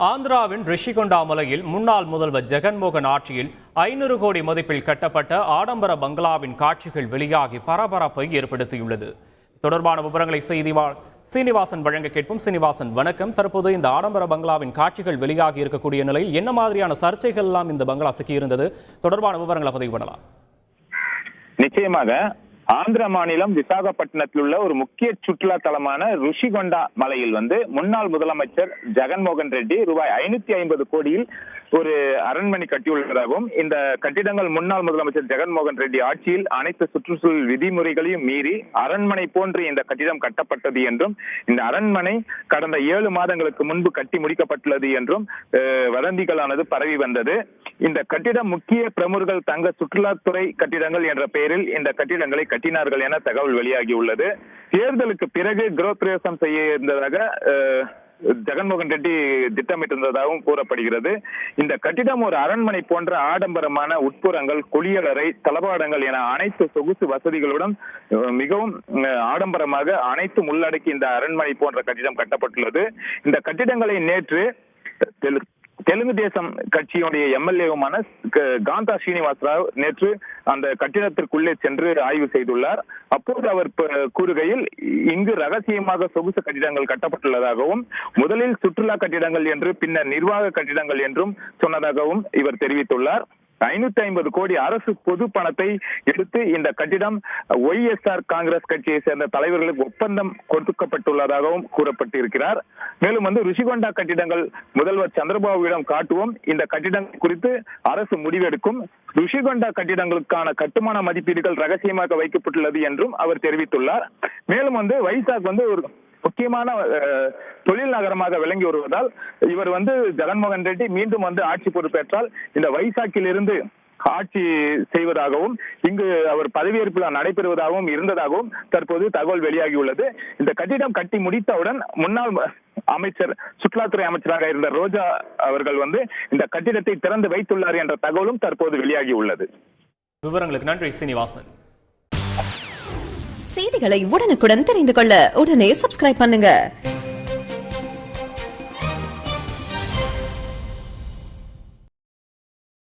ஆந்திராவின் ரிஷிகொண்டா மலையில் முன்னாள் முதல்வர் ஜெகன்மோகன் ஆட்சியில் 500 கோடி மதிப்பில் கட்டப்பட்ட ஆடம்பர பங்களாவின் காட்சிகள் வெளியாகி பரபரப்பை ஏற்படுத்தியுள்ளது. தொடர்பான விவரங்களை சீனிவாசன் வழங்க கேட்போம். சீனிவாசன், வணக்கம். தற்போது இந்த ஆடம்பர பங்களாவின் காட்சிகள் வெளியாகி இருக்கக்கூடிய நிலையில் என்ன மாதிரியான சர்ச்சைகள் எல்லாம் இந்த பங்களா சிக்கியிருந்தது? தொடர்பான விவரங்களை பதிவு பண்ணலாம். நிச்சயமாக ஆந்திர மாநிலம் விசாகப்பட்டினத்தில் உள்ள ஒரு முக்கிய சுற்றுலா தலமான ரிஷிகொண்டா மலையில் முன்னாள் முதலமைச்சர் ஜெகன்மோகன் ரெட்டி ரூபாய் 550 கோடியில் ஒரு அரண்மனை கட்டியுள்ளதாகவும், இந்த கட்டிடங்கள் முன்னாள் முதலமைச்சர் ஜெகன்மோகன் ரெட்டி ஆட்சியில் அனைத்து சுற்றுச்சூழல் விதிமுறைகளையும் மீறி அரண்மனை போன்று இந்த கட்டிடம் கட்டப்பட்டது என்றும், இந்த அரண்மனை கடந்த 7 மாதங்களுக்கு முன்பு கட்டி முடிக்கப்பட்டுள்ளது என்றும் வதந்திகளானது பரவி வந்தது. இந்த கட்டிடம் முக்கிய பிரமுகர்கள் தங்க சுற்றுலாத்துறை கட்டிடங்கள் என்ற பெயரில் இந்த கட்டிடங்களை கட்டினார்கள் என தகவல் வெளியாகியுள்ளது. தேர்தலுக்கு பிறகு கிரகப்பிரவேசம் செய்ய இருந்ததாக ஜெகன்மோகன் ரெட்டி திட்டமிட்டிருந்ததாகவும் கூறப்படுகிறது. இந்த கட்டிடம் ஒரு அரண்மனை போன்ற ஆடம்பரமான உட்புறங்கள், குளியலறை, தளபாடங்கள் என அனைத்து சொகுசு வசதிகளுடன் மிகவும் ஆடம்பரமாக அனைத்தும் உள்ளடக்கி இந்த அரண்மனை போன்ற கட்டிடம் கட்டப்பட்டுள்ளது. இந்த கட்டிடங்களை நேற்று தெலுங்கு தேசம் கட்சியுடைய எம்எல்ஏவுமான காந்தா ஸ்ரீனிவாசராவ் நேற்று அந்த கட்டிடத்திற்குள்ளே சென்று ஆய்வு செய்துள்ளார். அப்போது அவர் கூறுகையில், இங்கு ரகசியமாக சொகுசு கட்டிடங்கள் கட்டப்பட்டுள்ளதாகவும், முதலில் சுற்றுலா கட்டிடங்கள் என்று பின்னர் நிர்வாக கட்டிடங்கள் என்றும் சொன்னதாகவும் இவர் தெரிவித்துள்ளார். 550 கோடி அரசு பொது பணத்தை எடுத்து இந்த கட்டிடம் ஒய்எஸ்ஆர் காங்கிரஸ் கட்சியை சேர்ந்த தலைவர்களுக்கு ஒப்பந்தம் கொடுக்கப்பட்டுள்ளதாகவும் கூறப்பட்டிருக்கிறார். மேலும் ரிஷிகொண்டா கட்டிடங்கள் முதல்வர் சந்திரபாபுவிடம் காட்டுவோம், இந்த கட்டிடங்கள் குறித்து அரசு முடிவெடுக்கும், ரிஷிகொண்டா கட்டிடங்களுக்கான கட்டுமான மதிப்பீடுகள் ரகசியமாக வைக்கப்பட்டுள்ளது என்றும் அவர் தெரிவித்துள்ளார். மேலும் வைசாக் ஒரு முக்கியமான தொழில் நகரமாக விளங்கி வருவதால் இவர் ஜெகன்மோகன் ரெட்டி மீண்டும் ஆட்சி பொறுப்பேற்றால் இந்த வைசாக்கில் இருந்து ஆட்சி செய்வதாகவும், இங்கு அவர் பதவியேற்பு நடைபெறுவதாகவும் இருந்ததாகவும் தற்போது தகவல் வெளியாகியுள்ளது. இந்த கட்டிடம் கட்டி முடித்தவுடன் முன்னாள் அமைச்சர், சுற்றுலாத்துறை அமைச்சராக இருந்த ரோஜா அவர்கள் இந்த கட்டிடத்தை திறந்து வைத்துள்ளார் என்ற தகவலும் தற்போது வெளியாகியுள்ளது. விவரங்களுக்கு நன்றி சீனிவாசன். செய்திகளை உடனுக்குடன் தெரிந்து கொள்ள உடனே சப்ஸ்கிரைப் பண்ணுங்க.